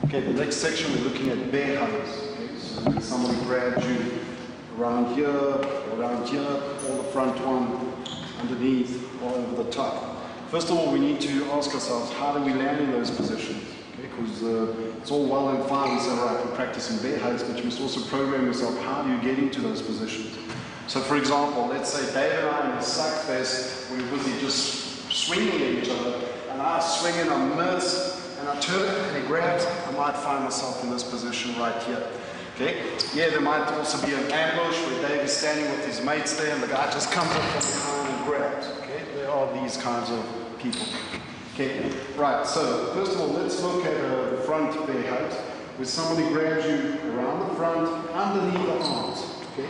Okay, the next section we're looking at bear hugs. Okay, so somebody grabbed you around here, or the front one, underneath, or over the top. First of all, we need to ask ourselves, how do we land in those positions? Okay, because it's all well and fine, so right, we're practicing bear hugs, but you must also program yourself, how do you get into those positions? So for example, let's say Dave and I in a sack fest, we're busy just swinging at each other, and I swing and I miss, and I turn it and he grabs, I might find myself in this position right here. Okay? Yeah, there might also be an ambush where Dave is standing with his mates there and the guy just comes up from behind and grabs. Okay? There are these kinds of people. Okay? Right, so first of all, let's look at the front bear hug, where somebody grabs you around the front, underneath the arms. Okay?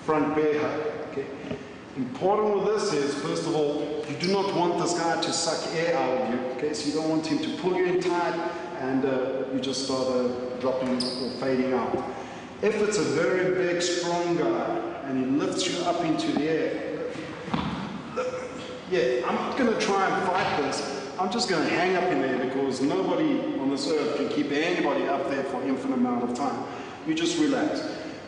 Front bear hug. Okay? Important with this is, first of all, you do not want this guy to suck air out of you, okay? So you don't want him to pull you in tight and you just start dropping or fading out. If it's a very big, strong guy and he lifts you up into the air, yeah, I'm not going to try and fight this. I'm just going to hang up in there because nobody on this earth can keep anybody up there for an infinite amount of time. You just relax.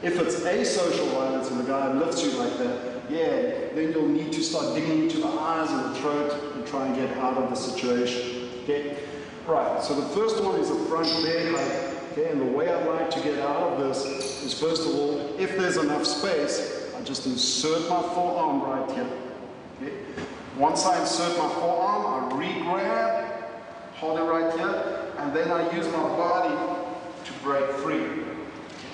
If it's asocial violence and the guy lifts you like that, yeah, then you'll need to start digging into the eyes and the throat and try and get out of the situation. Okay? Right, so the first one is a front bear hug. Okay, and the way I like to get out of this is, first of all, if there's enough space, I just insert my forearm right here. Okay? Once I insert my forearm, I re-grab, hold it right here, and then I use my body to break free.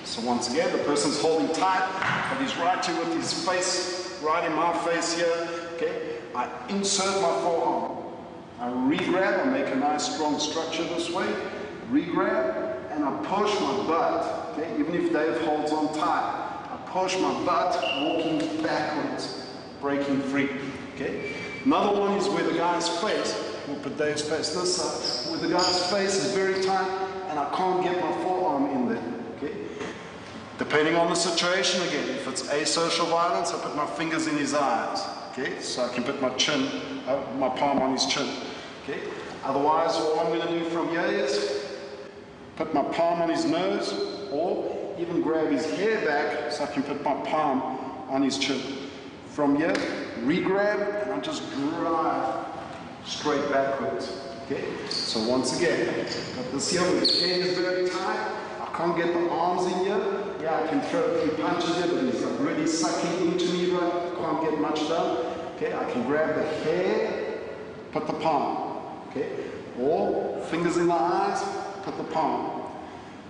So once again, the person's holding tight, but he's right here with his face, right in my face here. Okay? I insert my forearm. I re-grab, I make a nice strong structure this way. Re-grab, and I push my butt. Okay? Even if Dave holds on tight, I push my butt, walking backwards, breaking free. Okay? Another one is where the guy's face, we'll put Dave's face this side, where the guy's face is very tight, and I can't get my forearm in there. Okay? Depending on the situation again, if it's asocial violence, I put my fingers in his eyes, okay? So I can put my chin, my palm on his chin, okay? Otherwise, all I'm going to do from here is put my palm on his nose, or even grab his hair back so I can put my palm on his chin. From here, re-grab, and I just drive straight backwards, okay? So once again, got this here where the hair is very tight. I can't get the arms in here. Yeah, I can throw a few punches here, but he's really sucking into me, right? I can't get much done. Okay, I can grab the hair, put the palm. Okay, or fingers in the eyes, put the palm.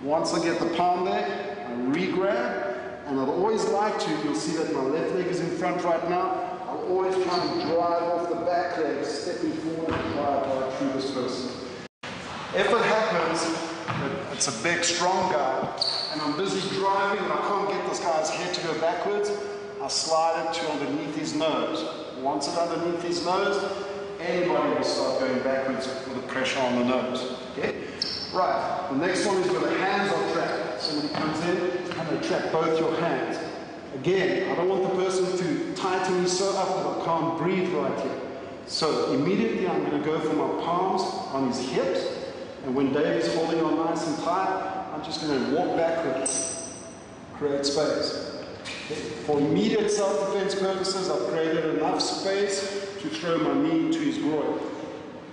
Once I get the palm there, I re-grab, and I'd always like to, you'll see that my left leg is in front right now, I'll always try to drive off the back leg, stepping forward and drive right through this person. If it happens, it's a big, strong guy, and I'm busy driving and I can't get this guy's head to go backwards, I slide it to underneath his nose. Once it's underneath his nose, anybody will start going backwards with the pressure on the nose. Okay? Right, the next one is where the hands are trapped. Somebody comes in and they trap both your hands. Again, I don't want the person to tighten me so up that I can't breathe right here. So immediately I'm going to go for my palms on his hips. And when Dave is holding on nice and tight, I'm just going to walk backwards, create space. Okay. For immediate self-defense purposes, I've created enough space to throw my knee into his groin.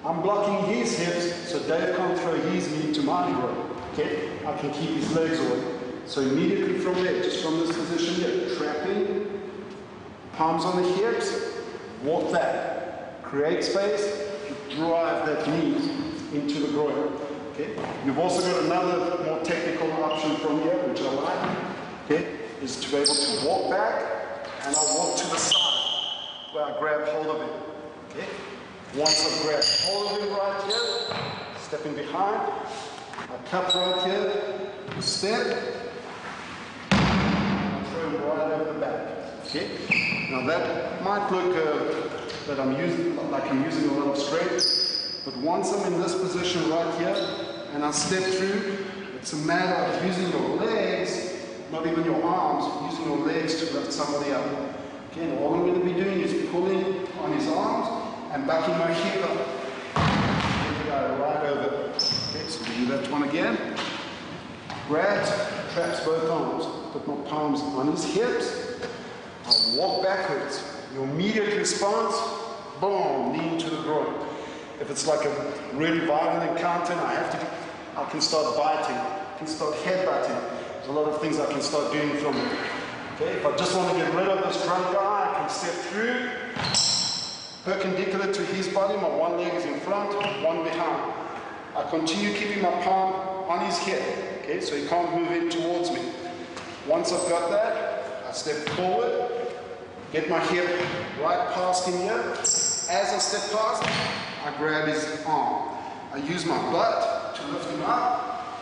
I'm blocking his hips, so Dave can't throw his knee into my groin. Okay. I can keep his legs away. So immediately from there, just from this position here, trapping, palms on the hips, walk back, create space, drive that knee into the groin. Okay? You've also got another more technical option from here, which I like, okay, is to be able to walk back, and I'll walk to the side, where I grab hold of him. Okay? Once I've grabbed hold of him right here, stepping behind, I cup right here, step, and throw him right over the back. Okay? Now that might look that I'm using a lot of strength, but once I'm in this position right here, and I step through, it's a matter of using your legs, not even your arms, using your legs to lift somebody up. Okay, and all I'm going to be doing is pulling on his arms and backing my hip up. There we go, right over. Okay, so we do that one again. grabs, traps both arms, put my palms on his hips, I walk backwards. Your immediate response, boom, knee to the groin. If it's like a really violent encounter and I can start biting, I can start headbutting. There's a lot of things I can start doing from it. Okay, if I just want to get rid of this drunk guy, I can step through, perpendicular to his body, my one leg is in front, one behind. I continue keeping my palm on his hip, okay, so he can't move in towards me. Once I've got that, I step forward, get my hip right past him here. As I step past, I grab his arm. I use my butt to lift him up,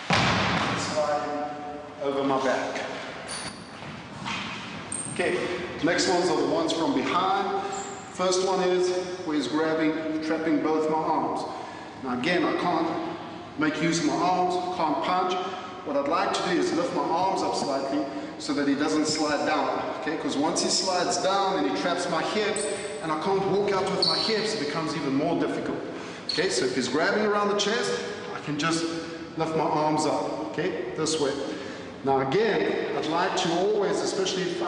and slide him over my back. Okay, next ones are the ones from behind. First one is where he's grabbing, trapping both my arms. Now again, I can't make use of my arms, can't punch. What I'd like to do is lift my arms up slightly so that he doesn't slide down, okay? Because once he slides down and he traps my hips, and I can't walk out with my hips, it becomes even more difficult. Okay, so if he's grabbing around the chest, I can just lift my arms up, okay, this way. Now again, I'd like to always, especially if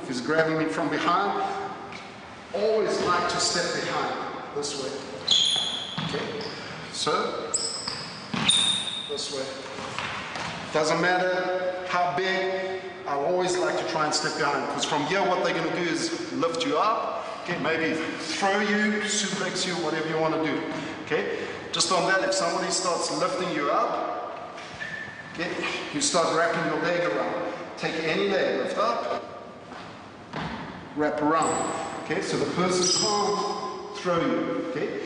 he's grabbing me from behind, always like to step behind, this way. Okay, so, this way. Doesn't matter how big, I always like to try and step behind, because from here what they're going to do is lift you up, okay, maybe throw you, suplex you, whatever you want to do. Okay, just on that, if somebody starts lifting you up, okay, you start wrapping your leg around. Take any leg, lift up, wrap around. Okay, so the person can't throw you. Okay,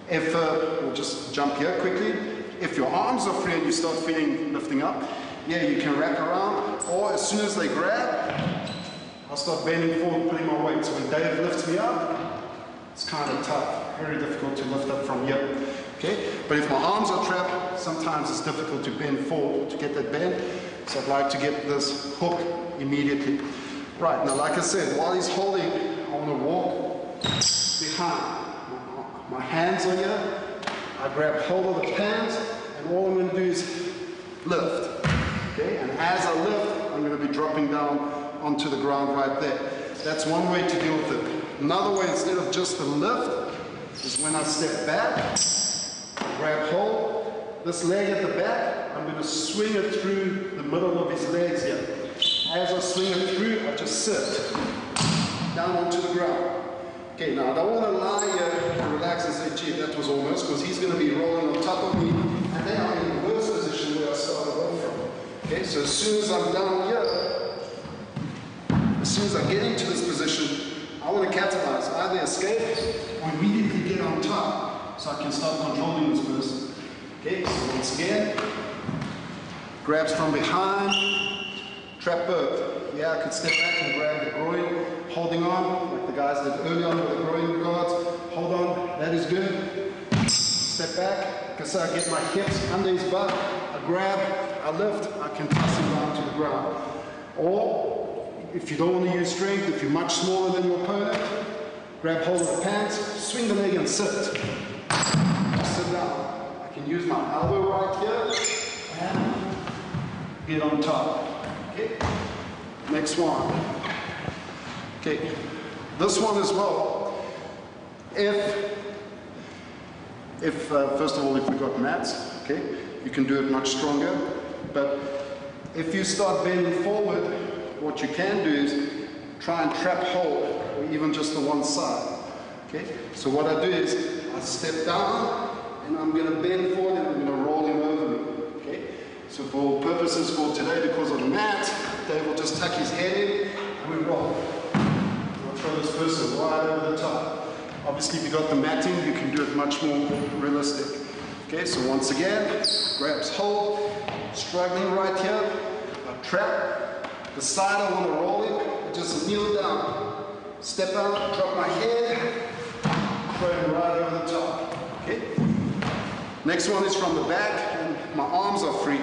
if we'll just jump here quickly. If your arms are free and you start feeling lifting up, yeah, you can wrap around. Or as soon as they grab, I'll start bending forward, putting my weight. So when Dave lifts me up, it's kind of tough, very difficult to lift up from here. Okay, but if my arms are trapped, sometimes it's difficult to bend forward, to get that bend. So I'd like to get this hook immediately. Right, now like I said, while he's holding, I want to walk behind. My hands are here, I grab hold of the pants, and all I'm going to do is lift. Okay, and as I lift, I'm going to be dropping down onto the ground right there. That's one way to deal with it. Another way, instead of just the lift, is when I step back, grab hold, this leg at the back, I'm going to swing it through the middle of his legs here. As I swing it through, I just sit down onto the ground. Okay, now I don't want to lie here and relax and say, gee, that was almost, because he's going to be rolling on top of me, and then I'm in the worst position where I started off from. Okay, so as soon as I'm down here, as soon as I get into this position, I want to catalyze, either escape or immediately get on top, so I can start controlling this person. Okay, so once again, grabs from behind, trap both. Yeah, I could step back and grab the groin, holding on, like the guys did early on with the groin guards. Hold on, that is good. Step back, because I get my hips under his butt, I grab, I lift, I can toss him down to the ground. Or, if you don't want to use strength, if you're much smaller than your opponent, grab hold of the pants, swing the leg and sit. Sit down. I can use my elbow right here, and get on top. Okay, next one. Okay, this one as well. If first of all, if we've got mats, okay, you can do it much stronger. But if you start bending forward, what you can do is try and trap hold, or even just the one side. Okay, so what I do is I step down, and I'm going to bend forward, and I'm going to roll him over me. Okay, so for purposes for today, because of the mat, Dave will just tuck his head in, and we roll. We'll throw this person right over the top. Obviously, if you've got the matting, you can do it much more realistic. Okay, so once again, grabs hold, struggling right here, I trap, the side I want to roll in, I just kneel down, step out, drop my head, throw him right over the top. Okay, next one is from the back, and my arms are free.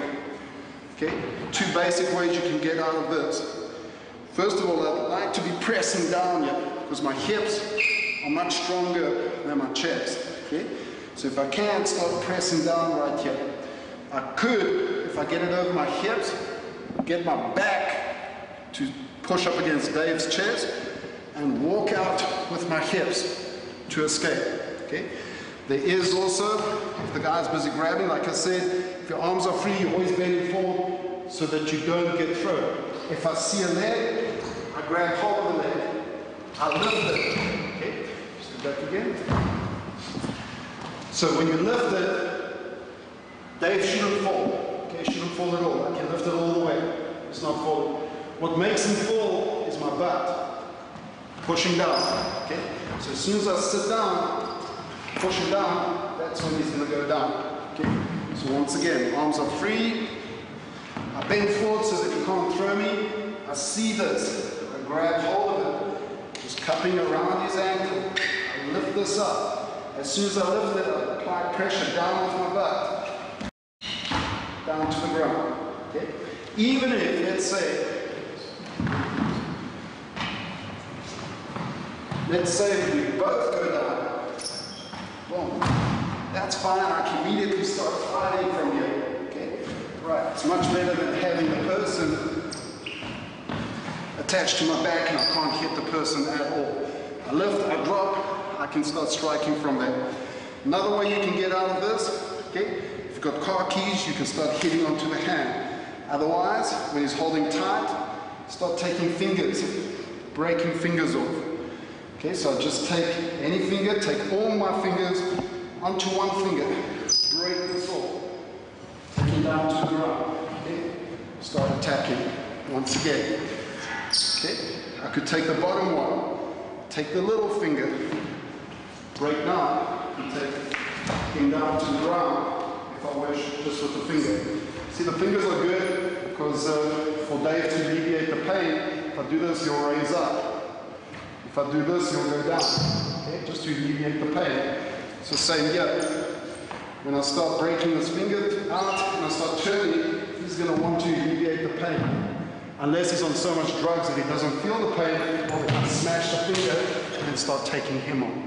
Okay, two basic ways you can get out of this. First of all, I'd like to be pressing down here, because my hips are much stronger than my chest. Okay, so if I can, start pressing down right here. I could, if I get it over my hips, get my back to push up against Dave's chest, and walk out with my hips to escape. Okay? There is also, if the guy's busy grabbing, like I said, if your arms are free, you're always bending forward so that you don't get thrown. If I see a leg, I grab hold of the leg, I lift it. Okay? Just go back again. So when you lift it, Dave shouldn't fall. Okay, shouldn't fall at all. I can lift it all the way. It's not falling. What makes him fall is my butt. Pushing down. Okay? So as soon as I sit down, push him down, that's when he's going to go down. Okay? So once again, arms are free. I bend forward so that he can't throw me. I see this. I grab hold of it. Just cupping around his ankle. I lift this up. As soon as I lift it, I apply pressure down with my butt. Down to the ground. Okay? Even if, let's say we both go down. Boom. That's fine. I can immediately start fighting from here. Okay? Right. It's much better than having the person attached to my back and I can't hit the person at all. I lift, I drop, I can start striking from there. Another way you can get out of this, okay? If you've got car keys, you can start hitting onto the hand. Otherwise, when he's holding tight, start taking fingers, breaking fingers off. Okay, so I just take any finger, take all my fingers onto one finger, break this off, taking down to the ground. Okay, start attacking once again. Okay, I could take the bottom one, take the little finger, break down, and take him down to the ground if I wish, just with the finger. See, the fingers are good because for Dave to alleviate the pain, if I do this, he'll raise up. If I do this, he'll go down, okay? Just to alleviate the pain. So same here. When I start breaking this finger out and I start turning, he's going to want to alleviate the pain. Unless he's on so much drugs that he doesn't feel the pain, or I smash the finger and then start taking him on.